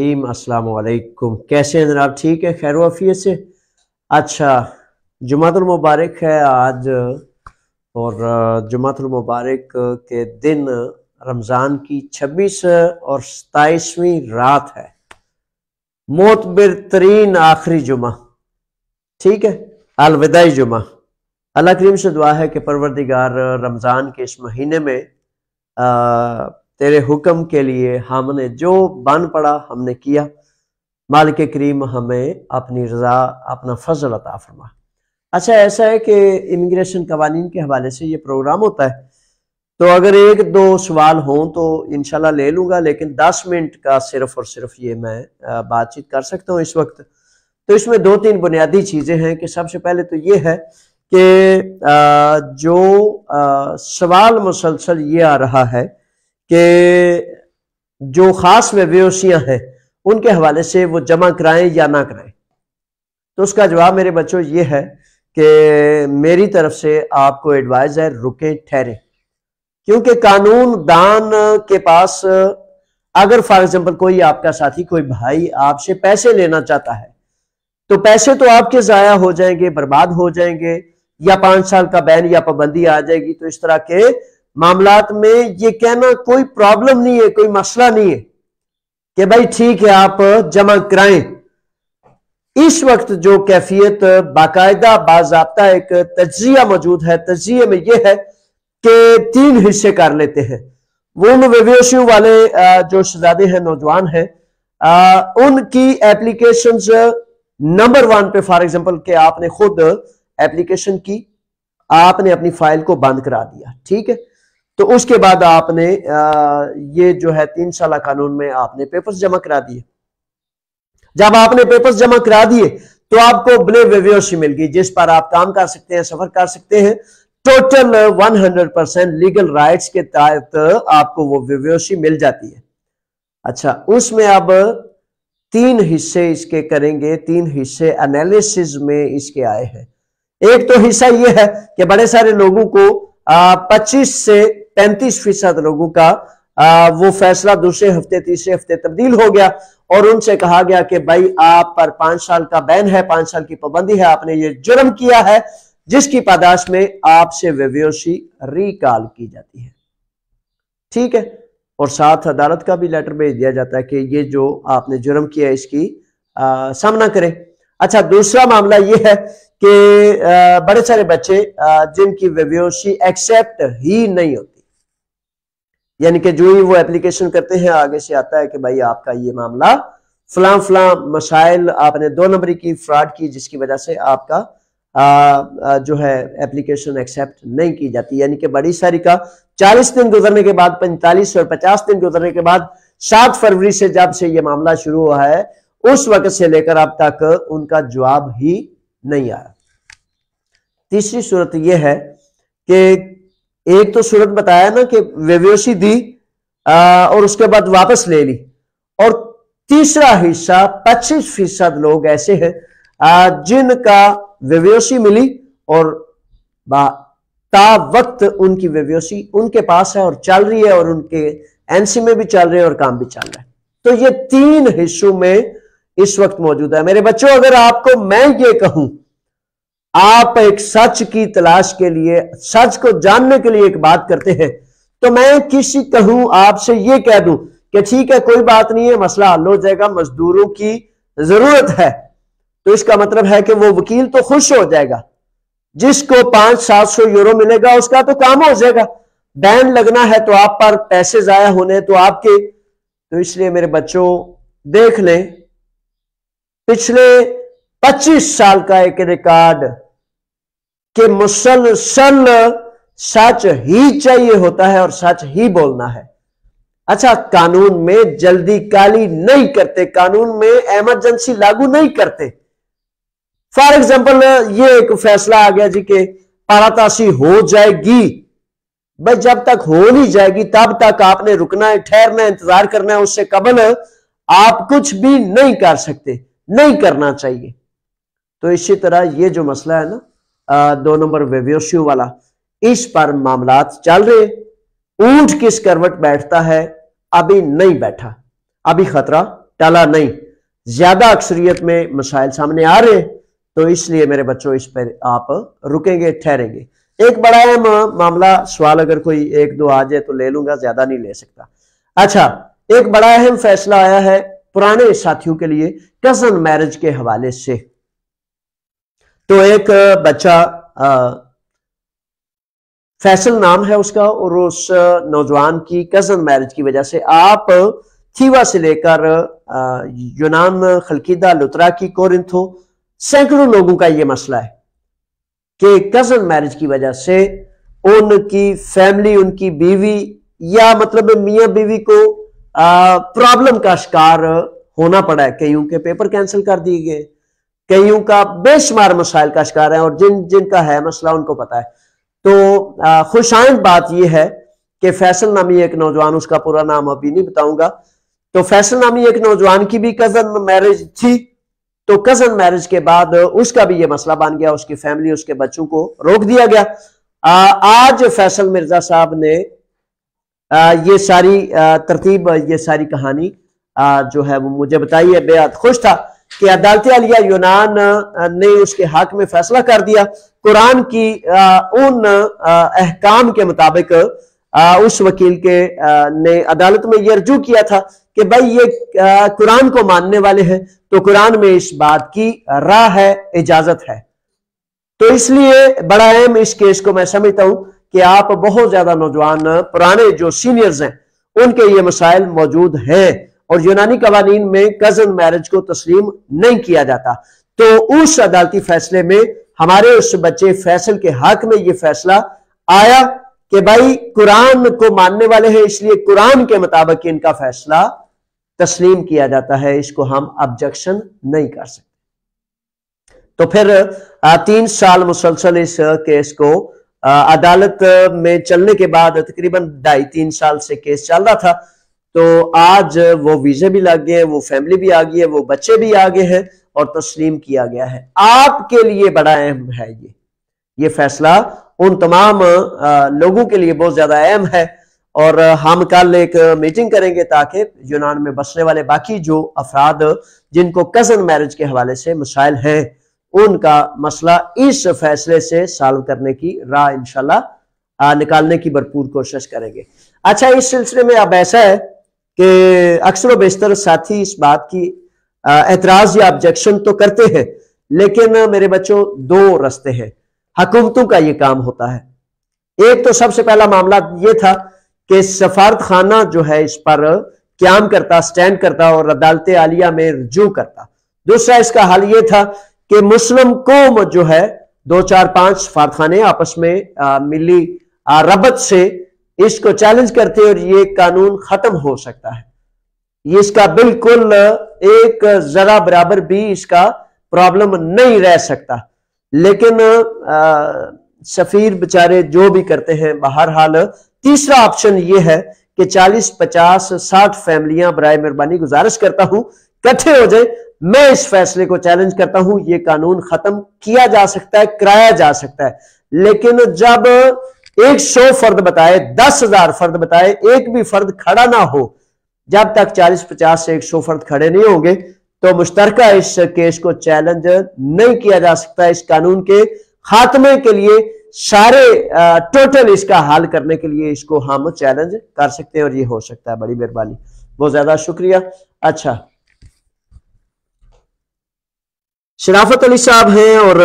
अस्सलाम वालेकुम। कैसे हैं जनाब? ठीक है, खैर वफियत से। अच्छा, जुमातुल मुबारक है आज, और जुमातुल मुबारक के दिन रमज़ान की 26 और 27वीं रात है, मोतबर तरीन आखिरी जुमा। ठीक है, अलविदाई जुमा। अल्लाह करीम से दुआ है कि परवरदिगार रमज़ान के इस महीने में तेरे हुक्म के लिए हमने जो बन पड़ा हमने किया। मालिक करीम हमें अपनी रजा अपना फजल अता फरमा। अच्छा, ऐसा है कि इमिग्रेशन कवानीन के हवाले से ये प्रोग्राम होता है, तो अगर एक दो सवाल हों तो इंशाल्लाह ले लूँगा, लेकिन 10 मिनट का सिर्फ और सिर्फ ये मैं बातचीत कर सकता हूँ इस वक्त। तो इसमें दो तीन बुनियादी चीज़ें हैं कि सबसे पहले तो ये है कि जो सवाल मुसलसल ये आ रहा है कि जो ख़ास वेबोसियाँ हैं उनके हवाले से वो जमा कराएं या ना कराएं। तो उसका जवाब मेरे बच्चों ये है कि मेरी तरफ से आपको एडवाइस है, रुकें, ठहरें। क्योंकि कानून दान के पास अगर फॉर एग्जाम्पल कोई आपका साथी, कोई भाई आपसे पैसे लेना चाहता है, तो पैसे तो आपके ज़ाया हो जाएंगे, बर्बाद हो जाएंगे, या 5 साल का बैन या पाबंदी आ जाएगी। तो इस तरह के मामलात में ये कहना कोई प्रॉब्लम नहीं है, कोई मसला नहीं है कि भाई ठीक है आप जमा कराएं। इस वक्त जो कैफियत बाकायदा बाज़ाब्ता एक तज्जिया मौजूद है, तज्जिये में यह है कि 3 हिस्से कर लेते हैं। वो उन वेबोसियों वाले जो शहजादे हैं, नौजवान हैं, उनकी एप्लीकेशंस नंबर 1 पे फॉर एग्जांपल कि आपने खुद एप्लीकेशन की, आपने अपनी फाइल को बंद करा दिया, ठीक है। तो उसके बाद आपने ये जो है 3 साल कानून में आपने पेपर्स जमा करा दिए। जब आपने पेपर्स जमा करा दिए तो आपको ब्ले वेबोसी मिल गई जिस पर आप काम कर सकते हैं, सफर कर सकते हैं। टोटल 100% लीगल राइट्स के तहत आपको वो वेबोसी मिल जाती है। अच्छा, उसमें अब 3 हिस्से इसके करेंगे, 3 हिस्से एनालिसिस में इसके आए हैं। एक तो हिस्सा यह है कि बड़े सारे लोगों को 25 से 35% लोगों का वो फैसला दूसरे हफ्ते, तीसरे हफ्ते तब्दील हो गया और उनसे कहा गया कि भाई आप पर 5 साल का बैन है, 5 साल की पाबंदी है, आपने ये जुर्म किया है, जिसकी पादाश में आपसे वेबोसी रिकॉल की जाती है। ठीक है, और साथ अदालत का भी लेटर भेज दिया जाता है कि ये जो आपने जुर्म किया इसकी सामना करें। अच्छा, दूसरा मामला ये है कि बड़े सारे बच्चे जिनकी वेबोसी एक्सेप्ट ही नहीं होती, यानी कि जो ही वो एप्लीकेशन करते हैं आगे से आता है कि भाई आपका ये मामला फलां फलां मसाइल, आपने 2 नंबरी की फ्रॉड की जिसकी वजह से आपका जो है एप्लीकेशन एक्सेप्ट नहीं की जाती। यानी कि बड़ी सारी का 40 दिन गुजरने के बाद, 45 और 50 दिन गुजरने के बाद 7 फरवरी से जब से ये मामला शुरू हुआ है उस वक्त से लेकर अब तक उनका जवाब ही नहीं आया। तीसरी सूरत यह है कि एक तो सूरत बताया ना कि वेबोसी दी और उसके बाद वापस ले ली, और तीसरा हिस्सा 25% लोग ऐसे हैं जिनका वेबोसी मिली और ता वक्त उनकी वेबोसी उनके पास है और चल रही है, और उनके एनसी में भी चल रहे हैं और काम भी चल रहा है। तो ये 3 हिस्सों में इस वक्त मौजूद है। मेरे बच्चों, अगर आपको मैं ये कहूं, आप एक सच की तलाश के लिए, सच को जानने के लिए एक बात करते हैं, तो मैं किसी कहूं आपसे ये कह दूं कि ठीक है कोई बात नहीं है, मसला हल हो जाएगा, मजदूरों की जरूरत है, तो इसका मतलब है कि वो वकील तो खुश हो जाएगा, जिसको 500-700 यूरो मिलेगा उसका तो काम हो जाएगा। बैन लगना है तो आप पर, पैसे जाया होने तो आपके। तो इसलिए मेरे बच्चों देख लें, पिछले 25 साल का एक रिकॉर्ड कि मुसलसल सच ही चाहिए होता है और सच ही बोलना है। अच्छा, कानून में जल्दी काली नहीं करते, कानून में इमरजेंसी लागू नहीं करते। फॉर एग्जाम्पल ये एक फैसला आ गया जी कि पारातासी हो जाएगी, भाई जब तक हो नहीं जाएगी तब तक आपने रुकना है, ठहरना है, इंतजार करना है, उससे कबल आप कुछ भी नहीं कर सकते, नहीं करना चाहिए। तो इसी तरह ये जो मसला है ना 2 नंबर वेबोसियों वाला, इस पर मामलात चल रहे। ऊंट किस करवट बैठता है, अभी नहीं बैठा, अभी खतरा टला नहीं, ज्यादा अक्सरियत में मसाइल सामने आ रहे हैं, तो इसलिए मेरे बच्चों इस पर आप रुकेंगे, ठहरेंगे। एक बड़ा अहम मामला सवाल अगर कोई एक दो आ जाए तो ले लूंगा, ज्यादा नहीं ले सकता। अच्छा, एक बड़ा अहम फैसला आया है पुराने साथियों के लिए कजन मैरिज के हवाले से। तो एक बच्चा फैसल नाम है उसका, और उस नौजवान की कजन मैरिज की वजह से आप थीवा से लेकर यूनान, खलकीदा, लुतरा की, कोरिंथो, सैकड़ों लोगों का यह मसला है कि कजन मैरिज की वजह से उनकी फैमिली, उनकी बीवी या मतलब मियां बीवी को प्रॉब्लम का शिकार होना पड़ा है। कईयों के पेपर कैंसिल कर दिए गए, कईयों का बेशुमार मसाइल का शिकार है, और जिनका है मसला उनको पता है। तो खुशाइंद बात यह है कि फैसल नामी एक नौजवान, उसका पूरा नाम अभी नहीं बताऊंगा, तो फैसल नामी एक नौजवान की भी कजन मैरिज थी। तो कजन मैरिज के बाद उसका भी यह मसला बन गया, उसकी फैमिली, उसके बच्चों को रोक दिया गया। आज फैसल मिर्जा साहब ने ये सारी तरतीब, ये सारी कहानी जो है वो मुझे बताई है। बेहद खुश था कि अदालत आलिया यूनान ने उसके हक में फैसला कर दिया। कुरान की उन अहकाम के मुताबिक उस वकील के ने अदालत में यह अर्जू किया था कि भाई ये कुरान को मानने वाले हैं, तो कुरान में इस बात की राह है, इजाजत है। तो इसलिए बड़ा अहम इस केस को मैं समझता हूं कि आप बहुत ज्यादा नौजवान, पुराने जो सीनियर्स हैं, उनके ये मसाइल मौजूद हैं, और यूनानी कवानीन में कजन मैरिज को तस्लीम नहीं किया जाता। तो उस अदालती फैसले में हमारे उस बच्चे फैसल के हक में यह फैसला आया कि भाई कुरान को मानने वाले हैं, इसलिए कुरान के मुताबिक इनका फैसला तस्लीम किया जाता है, इसको हम ऑब्जेक्शन नहीं कर सकते। तो फिर 3 साल मुसलसल इस केस को अदालत में चलने के बाद तकरीबन 2.5-3 साल से केस चल रहा था। तो आज वो वीजे भी लग गए, वो फैमिली भी आ गई है, वो बच्चे भी आ गए हैं, और तस्लीम किया गया है। आपके लिए बड़ा अहम है ये फैसला उन तमाम लोगों के लिए बहुत ज्यादा अहम है। और हम कल एक मीटिंग करेंगे ताकि यूनान में बसने वाले बाकी जो अफराद जिनको कजन मैरिज के हवाले से मसाइल हैं, उनका मसला इस फैसले से सॉल्व करने की राह इंशाल्लाह निकालने की भरपूर कोशिश करेंगे। अच्छा, इस सिलसिले में अब ऐसा है कि अक्सर बेशतर साथी इस बात की एतराज या ऑब्जेक्शन तो करते हैं, लेकिन मेरे बच्चों 2 रास्ते हैं, हुकूमतों का ये काम होता है। एक तो सबसे पहला मामला ये था कि सफारत खाना जो है इस पर क्याम करता, स्टैंड करता और अदालत आलिया में रजू करता। दूसरा इसका हल ये था कि मुस्लिम कौम जो है 2-4-5 सफारत खाने आपस में मिली रबत से इसको चैलेंज करते और ये कानून खत्म हो सकता है। ये इसका बिल्कुल एक जरा बराबर भी इसका प्रॉब्लम नहीं रह सकता। लेकिन सफीर बेचारे जो भी करते हैं, बहरहाल तीसरा ऑप्शन ये है कि 40, 50, 60 फैमिलियां बराए मेहरबानी गुजारिश करता हूं इकट्ठे हो जाए। मैं इस फैसले को चैलेंज करता हूं, ये कानून खत्म किया जा सकता है, कराया जा सकता है। लेकिन जब 100 फर्द बताए, 10,000 फर्द बताए, एक भी फर्द खड़ा ना हो, जब तक 40, 50 से 100 फर्द खड़े नहीं होंगे तो मुश्तरका इस केस को चैलेंज नहीं किया जा सकता। इस कानून के खात्मे के लिए सारे टोटल इसका हल करने के लिए इसको हम चैलेंज कर सकते हैं, और ये हो सकता है। बड़ी मेहरबानी, बहुत ज्यादा शुक्रिया। अच्छा, शराफत अली साहब हैं, और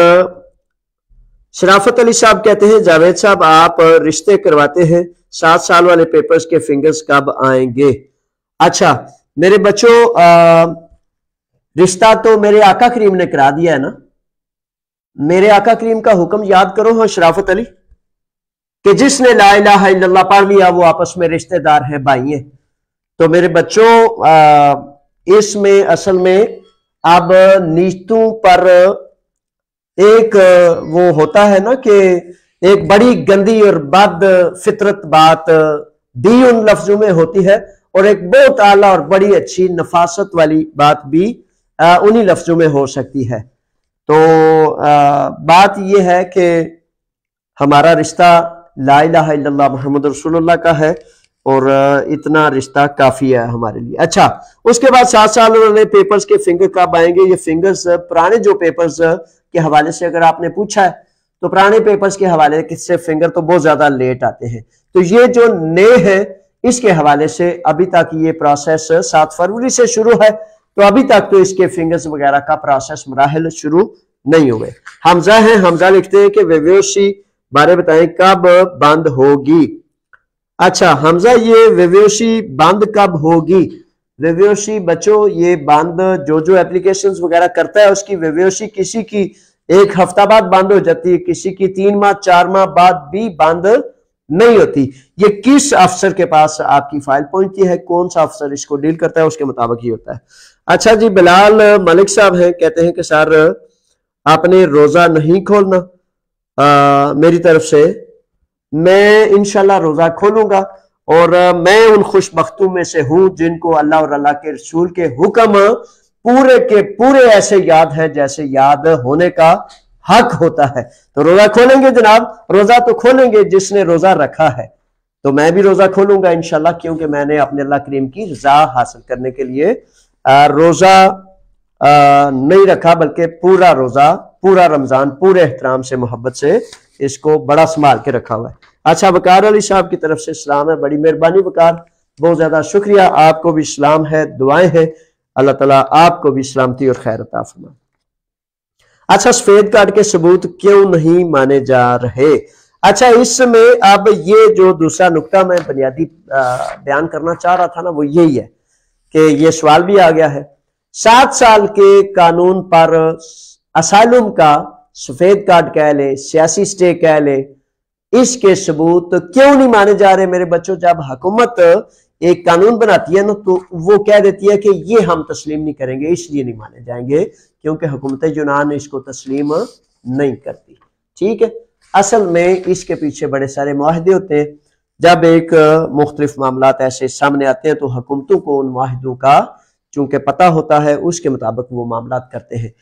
शराफत अली साहब कहते हैं जावेद साहब आप रिश्ते करवाते हैं, 7 साल वाले पेपर्स के फिंगर्स कब आएंगे? अच्छा मेरे बच्चों, रिश्ता तो मेरे आका करीम ने करा दिया है ना। मेरे आका करीम का हुक्म याद करो हाँ शराफत अली, कि जिसने ला इलाहा इल्लल्लाह पढ़ लिया वो आपस में रिश्तेदार हैं, भाई हैं। तो मेरे बच्चों, इसमें असल में अब नीतों पर एक वो होता है ना कि एक बड़ी गंदी और बद फितरत बात भी उन लफ्जों में होती है, और एक बहुत आला और बड़ी अच्छी नफासत वाली बात भी उन्हीं लफ्जों में हो सकती है। तो बात यह है कि हमारा रिश्ता ला इलाहा इल्लल्लाह मुहम्मद रसूलुल्लाह का है, और इतना रिश्ता काफी है हमारे लिए। अच्छा, उसके बाद 7 साल उन्होंने पेपर्स के फिंगर कब आएंगे? ये फिंगर्स पुराने जो पेपर्स के हवाले से अगर आपने पूछा है तो पुराने पेपर्स के हवाले से फिंगर तो बहुत ज्यादा लेट आते हैं। तो ये जो नए हैं इसके हवाले से अभी तक ये प्रोसेस 7 फरवरी से शुरू है, तो अभी तक तो इसके फिंगर्स वगैरह का प्रोसेस मराहल शुरू नहीं हुए। हमजा है, हमजा लिखते हैं कि वेव्योशी बारे बताएं कब बंद होगी। अच्छा हमजा, ये वेव्योशी बंद कब होगी? वेव्योशी बच्चों ये बंद जो एप्लीकेशंस वगैरह करता है उसकी वेव्योशी किसी की 1 हफ्ता बाद बंद हो जाती है, किसी की 3 माह 4 माह बाद भी बंद नहीं होती। ये किस अफसर के पास आपकी फाइल पहुंचती है, कौन सा अफसर इसको डील करता है उसके मुताबिक ही होता है। अच्छा जी, बिलाल मलिक साहब हैं, कहते हैं कि सर आपने रोजा नहीं खोलना मेरी तरफ से। मैं इंशाल्लाह रोजा खोलूंगा और मैं उन खुशबख्तों में से हूं जिनको अल्लाह और अल्लाह के रसूल के हुक्म पूरे के पूरे ऐसे याद हैं जैसे याद होने का हक होता है। तो रोजा खोलेंगे जनाब, रोजा तो खोलेंगे जिसने रोजा रखा है, तो मैं भी रोजा खोलूंगा इंशाल्लाह, क्योंकि मैंने अपने अल्लाह करीम की रजा हासिल करने के लिए रोजा नहीं रखा, बल्कि पूरा रोजा, पूरा रमजान पूरे एहतराम से मोहब्बत से इसको बड़ा संभाल के रखा हुआ है। अच्छा, वकार अली साहब की तरफ से सलाम है, बड़ी मेहरबानी वकार, बहुत ज्यादा शुक्रिया। आपको भी सलाम है, दुआएं हैं, अल्लाह ताला आपको भी सलामती और खैर अता फरमाए। अच्छा, सफेद कार्ड के सबूत क्यों नहीं माने जा रहे? अच्छा, इसमें अब ये जो दूसरा नुक्ता मैं बुनियादी बयान करना चाह रहा था ना, वो यही है कि ये सवाल भी आ गया है। 7 साल के कानून पर असाइलम का सफेद कार्ड कह ले, सियासी स्टे कह ले, इसके सबूत क्यों नहीं माने जा रहे मेरे बच्चों? जब हुकूमत एक कानून बनाती है ना तो वो कह देती है कि ये हम तस्लीम नहीं करेंगे, इसलिए नहीं माने जाएंगे क्योंकि हुकूमत यूनान इसको तस्लीम नहीं करती। ठीक है, असल में इसके पीछे बड़े सारे मुआहदे होते हैं। जब एक मुख्तलिफ मामलात ऐसे सामने आते हैं तो हुकूमतों को उन मुआहदों का चूंकि पता होता है, उसके मुताबिक वो मामलात करते हैं।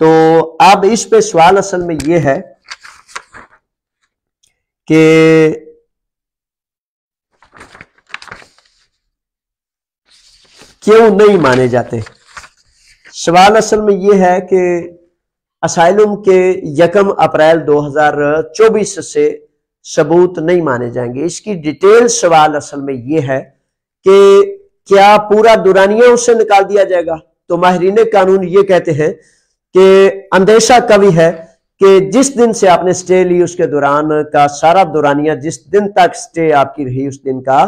तो अब इस पे सवाल असल में ये है कि क्यों नहीं माने जाते। सवाल असल में यह है कि असाइलम के 1 अप्रैल 2024 से सबूत नहीं माने जाएंगे। इसकी डिटेल सवाल असल में यह है कि क्या पूरा दुरानिया उससे निकाल दिया जाएगा? तो माहिरीन कानून ये कहते हैं कि अंदेशा कभी है कि जिस दिन से आपने स्टे ली उसके दौरान का सारा दुरानिया, जिस दिन तक स्टे आपकी रही उस दिन का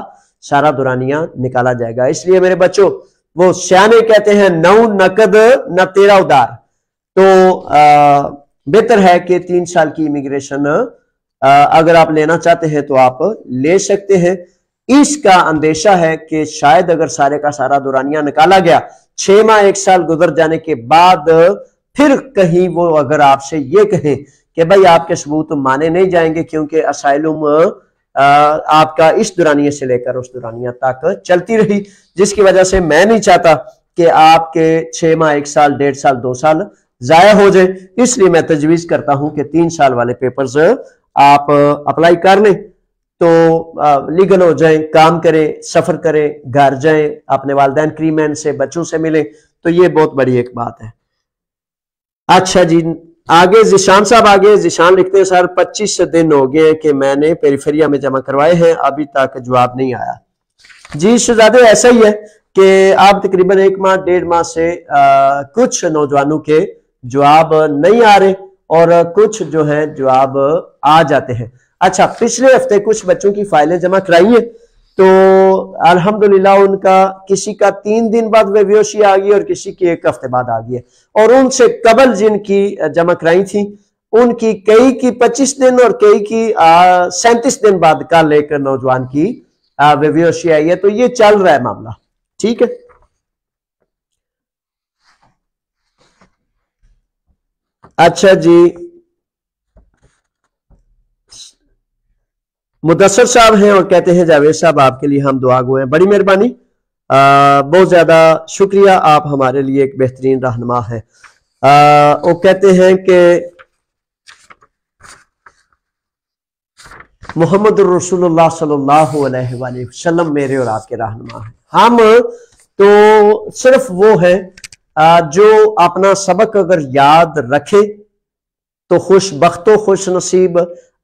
सारा दुरानिया निकाला जाएगा। इसलिए मेरे बच्चों, वो सियाने कहते हैं 9 नकद न 13 उधार। तो बेहतर है कि 3 साल की इमिग्रेशन अगर आप लेना चाहते हैं तो आप ले सकते हैं। इसका अंदेशा है कि शायद अगर सारे का सारा दुरानिया निकाला गया, 6 माह 1 साल गुजर जाने के बाद फिर कहीं वो अगर आपसे ये कहें कि भाई आपके सबूत माने नहीं जाएंगे क्योंकि असाइलम आपका इस दुरानिया से लेकर उस दुरानिया तक चलती रही, जिसकी वजह से मैं नहीं चाहता कि आपके 6 माह 1 साल 1.5 साल 2 साल जाया हो जाए। इसलिए मैं तजवीज करता हूं कि 3 साल वाले पेपर्स आप अप्लाई कर लें तो लीगल हो जाएं, काम करें, सफर करें, घर जाएं, अपने वालिदैन क्रीमैन से, बच्चों से मिलें, तो ये बहुत बड़ी एक बात है। अच्छा जी, आगे जिशान साहब, आगे जिशान लिखते हैं सर 25 दिन हो गए कि मैंने पेरिफेरिया में जमा करवाए हैं, अभी तक जवाब नहीं आया। जी शहजादे, ऐसा ही है कि आप तकरीबन 1 माह 1.5 माह से कुछ नौजवानों के जवाब नहीं आ रहे और कुछ जो है जवाब आ जाते हैं। अच्छा, पिछले हफ्ते कुछ बच्चों की फाइलें जमा कराई है तो अल्हम्दुलिल्लाह उनका किसी का 3 दिन बाद वेव्योशी आ गई और किसी की 1 हफ्ते बाद आ गई है। और उनसे कबल जिनकी जमा कराई थी उनकी कई की 25 दिन और कई की 37 दिन बाद कल एक नौजवान की वेव्योशी आई है। तो ये चल रहा है मामला। ठीक है, अच्छा जी, मुदस्सर साहब हैं और कहते हैं जावेद साहब आपके लिए हम दुआ गो हैं, बड़ी मेहरबानी, बहुत ज्यादा शुक्रिया, आप हमारे लिए एक बेहतरीन रहनुमा है। वो कहते हैं कि मोहम्मद रसूलुल्लाह सल्लल्लाहु अलैहि वसल्लम मेरे और आपके रहनुमा हैं। हम तो सिर्फ वो है जो अपना सबक अगर याद रखे तो खुशबख्तो खुश नसीब,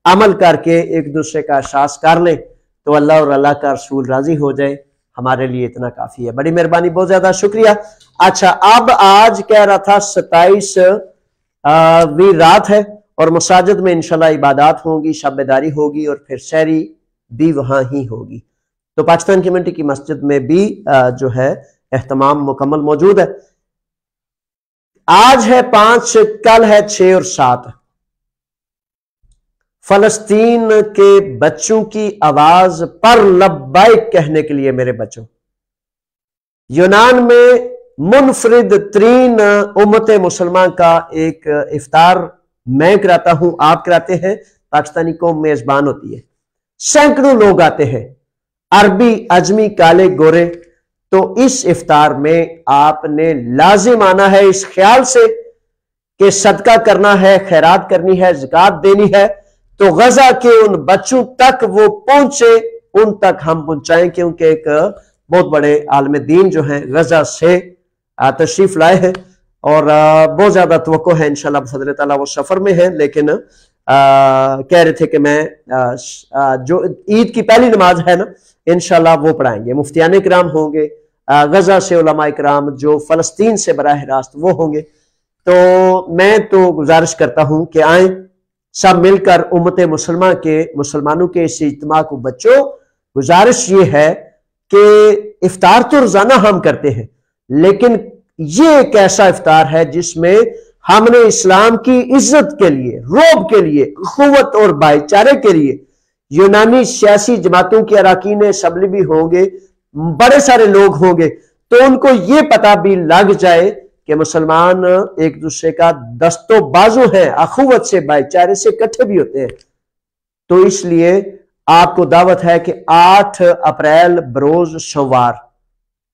अमल करके एक दूसरे का एहसास कर ले तो अल्लाह और अल्लाह का रसूल राजी हो जाए, हमारे लिए इतना काफी है। बड़ी मेहरबानी, बहुत ज्यादा शुक्रिया। अच्छा, अब आज कह रहा था 27वीं रात है और मसाजिद में इंशाल्लाह इबादत होगी, शब-ए-दारी होगी और फिर सहरी भी वहां ही होगी। तो पाकिस्तान कम्युनिटी की मस्जिद में भी जो है एहतमाम मुकम्मल मौजूद है। आज है 5, कल है 6 और 7। फलस्तीन के बच्चों की आवाज पर लब्बाइक कहने के लिए मेरे बच्चों, यूनान में मुनफरिद तरीन उम्मत मुसलमान का एक इफ्तार मैं कराता हूं, आप कराते हैं, पाकिस्तानी कौम मेजबान होती है, सैकड़ों लोग आते हैं, अरबी, अजमी, काले, गोरे। तो इस इफ्तार में आपने लाजिम आना है इस ख्याल से कि सदका करना है, खैरात करनी है, ज़कात देनी है। तो गजा के उन बच्चों तक वो पहुंचे, उन तक हम पहुंचाएं, क्योंकि एक बहुत बड़े आलम दीन जो है गजा से तशरीफ लाए हैं और बहुत ज्यादा तवक्को है इंशाल्लाह बफज़ल ताला। वो सफर में है लेकिन कह रहे थे कि मैं जो ईद की पहली नमाज है ना इंशाल्लाह वो पढ़ाएंगे। मुफ्तियान इकराम होंगे, गजा से उलमा इकराम जो फलस्तीन से बराह रास्त वो होंगे। तो मैं तो गुजारिश करता हूं कि आए सब मिलकर उम्मत मुसलमानों के इस इज्तिमा को बच्चों, गुजारिश ये है कि इफ्तार तो रोजाना हम करते हैं, लेकिन ये एक ऐसा इफ्तार है जिसमें हमने इस्लाम की इज्जत के लिए, रोब के लिए, अखुवत और भाईचारे के लिए यूनानी सियासी जमातों के अरकान असम्बली भी होंगे, बड़े सारे लोग होंगे, तो उनको ये पता भी लग जाए कि मुसलमान एक दूसरे का दस्तो बाजू है, अखुवत से, भाईचारे से इकट्ठे भी होते हैं। तो इसलिए आपको दावत है कि 8 अप्रैल बरोज सोमवार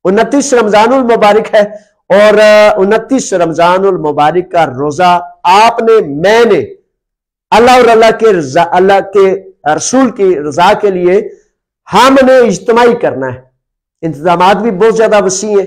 29 रमजानुल मुबारक है और 29 रमजानुल मुबारक का रोजा आपने, मैंने अल्लाह और अल्लाह के रसूल की रजा के लिए हमने इज्तिमाई करना है। इंतजामात भी बहुत ज्यादा वसी है,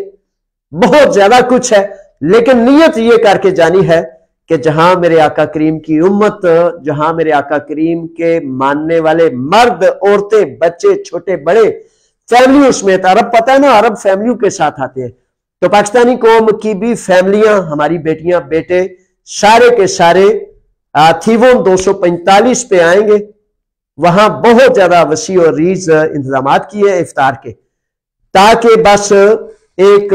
बहुत ज्यादा कुछ है, लेकिन नीयत ये करके जानी है कि जहां मेरे आका करीम की उम्मत, जहां मेरे आका करीम के मानने वाले मर्द, औरतें, बच्चे, छोटे बड़े, फैमिली समेत, अरब पता है ना, अरब फैमिलियों के साथ आते हैं, तो पाकिस्तानी कौम की भी फैमिलियां, हमारी बेटियां, बेटे सारे के सारे थीवोन 245 पे आएंगे। वहां बहुत ज्यादा वसी और रीज इंतजाम किए इफ्तार के, ताकि बस एक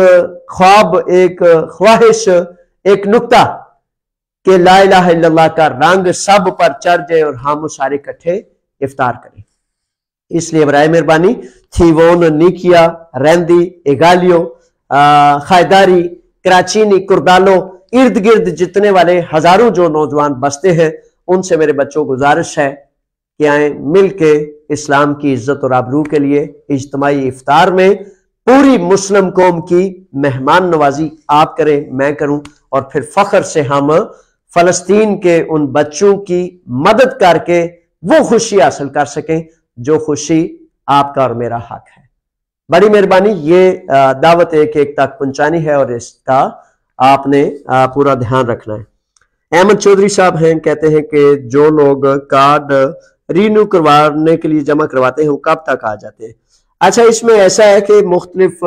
ख्वाब, एक ख्वाहिश, एक नुक्ता कि ला इलाहा इल्लल्लाह का रंग सब पर चढ़ जाए और हम सारे इकट्ठे इफ्तार करें। इसलिए बराए मेहरबानी थीवोन, निकिया, रेंदी, एगालियो, खायदारी, कराचीनी, कुर्दालो, इर्द गिर्द जितने वाले हजारों जो नौजवान बसते हैं, उनसे मेरे बच्चों को गुजारिश है कि आए मिल के इस्लाम की इज्जत और आबरू के लिए इज्तिमाई इफ्तार में पूरी मुस्लिम कौम की मेहमान नवाजी आप करें, मैं करूं, और फिर फख्र से हम फलस्तीन के उन बच्चों की मदद करके वो खुशी हासिल कर सकें जो खुशी आपका और मेरा हक है। बड़ी मेहरबानी, ये दावत एक एक तक पहुंचानी है और इसका आपने पूरा ध्यान रखना है। अहमद चौधरी साहब हैं, कहते हैं कि जो लोग कार्ड रीन्यू करवाने के लिए जमा करवाते हैं वो कब तक आ जाते हैं? अच्छा, इसमें ऐसा है कि मुख्तलिफ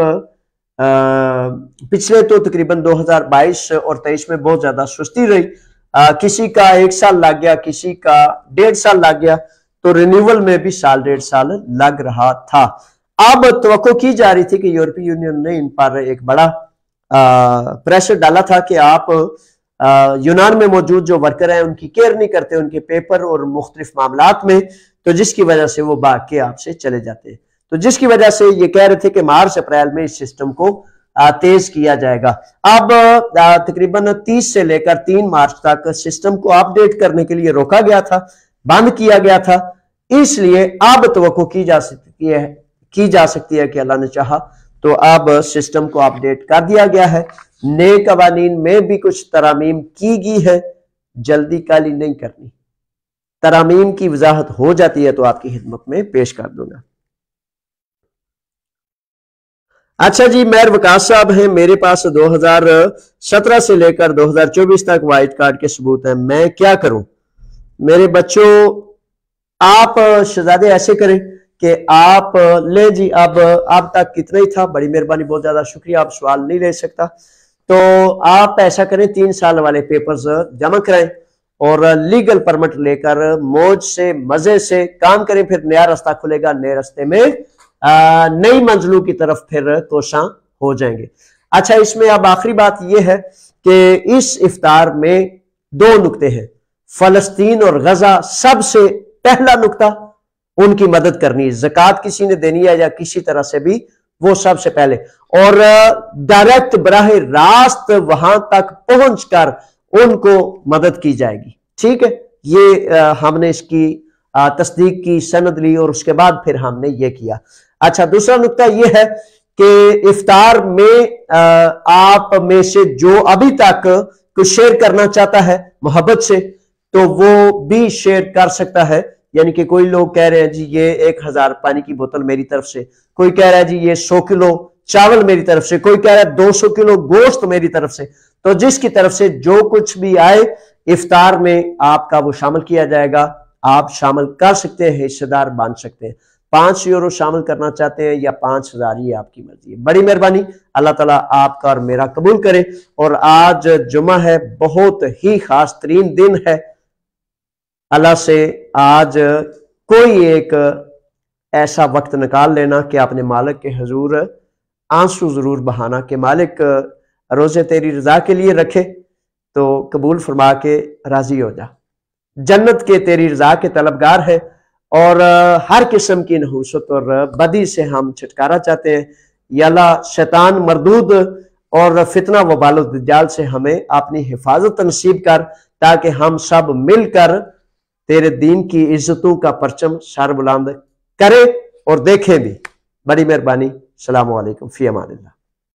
पिछले तो तकरीबन 2022 और 23 में बहुत ज्यादा सुस्ती रही, किसी का 1 साल लग गया, किसी का 1.5 साल लग गया, तो रिन्यूअल में भी 1 1.5 साल लग रहा था। अब तवक्को की जा रही थी कि यूरोपीय यूनियन ने इन पर एक बड़ा प्रेशर डाला था कि आप यूनान में मौजूद जो वर्कर हैं उनकी केयर नहीं करते, उनके पेपर और मुख्तलिफ मामलात में, तो जिसकी वजह से वो भाग के आपसे चले जाते हैं। तो जिसकी वजह से ये कह रहे थे कि मार्च अप्रैल में इस सिस्टम को तेज किया जाएगा। अब तकरीबन 30 से लेकर 3 मार्च तक सिस्टम को अपडेट करने के लिए रोका गया था, बंद किया गया था। इसलिए अब तवक्को की जा सकती है कि अल्लाह ने चाहा तो अब सिस्टम को अपडेट कर दिया गया है। नए कवानीन में भी कुछ तरामीम की गई है, जल्दी काली नहीं करनी। तरामीम की वजाहत हो जाती है तो आपकी खिदमत में पेश कर दूंगा। अच्छा जी, मेहर वकास साहब हैं, मेरे पास 2017 से लेकर 2024 तक वाइट कार्ड के सबूत हैं, मैं क्या करूं? मेरे बच्चों, आप शहजादे ऐसे करें कि आप ले जी, अब तक कितना ही था, बड़ी मेहरबानी, बहुत ज्यादा शुक्रिया, आप सवाल नहीं ले सकता तो आप ऐसा करें 3 साल वाले पेपर्स जमा कराएं और लीगल परमिट लेकर मौज से मजे से काम करें, फिर नया रास्ता खुलेगा, नए रास्ते में नई मंजिलों की तरफ फिर कोशां हो जाएंगे। अच्छा, इसमें अब आखिरी बात यह है कि इस इफ्तार में 2 नुक्ते हैं, फलस्तीन और गजा। सबसे पहला नुक्ता, उनकी मदद करनी, ज़कात किसी ने देनी है या किसी तरह से भी, वो सबसे पहले, और डायरेक्ट बराह रास्त वहां तक पहुंचकर उनको मदद की जाएगी। ठीक है, ये हमने इसकी तस्दीक की, सनद ली और उसके बाद फिर हमने ये किया। अच्छा, दूसरा नुक्ता ये है कि इफ्तार में आप में से जो अभी तक कुछ शेयर करना चाहता है मोहब्बत से, तो वो भी शेयर कर सकता है। यानी कि कोई लोग कह रहे हैं जी ये 1000 पानी की बोतल मेरी तरफ से, कोई कह रहा है जी ये 100 किलो चावल मेरी तरफ से, कोई कह रहा है 200 किलो गोश्त मेरी तरफ से। तो जिसकी तरफ से जो कुछ भी आए इफ्तार में आपका वो शामिल किया जाएगा, आप शामिल कर सकते हैं, हिस्सेदार बन सकते हैं। 5 यूरो शामिल करना चाहते हैं या 5000, ये आपकी मर्जी है। बड़ी मेहरबानी, अल्लाह ताला आपका और मेरा कबूल करे। और आज जुमा है, बहुत ही खास तरीन दिन है। अल्लाह से आज कोई एक ऐसा वक्त निकाल लेना कि अपने मालिक के हुजूर आंसू जरूर बहाना कि मालिक रोजे तेरी रजा के लिए रखे तो कबूल फरमा के राजी हो जा, जन्नत के तेरी रजा के तलबगार है और हर किस्म की नहूसत और बदी से हम छुटकारा चाहते हैं। या अल्लाह, शैतान मरदूद और फितना वबाल दज्जाल से हमें अपनी हिफाजत नसीब कर, ताकि हम सब मिलकर तेरे दीन की इज्जतों का परचम सर बुलंद करें और देखें भी। बड़ी मेहरबानी, अस्सलामु अलैकुम, फी अमानिल्लाह।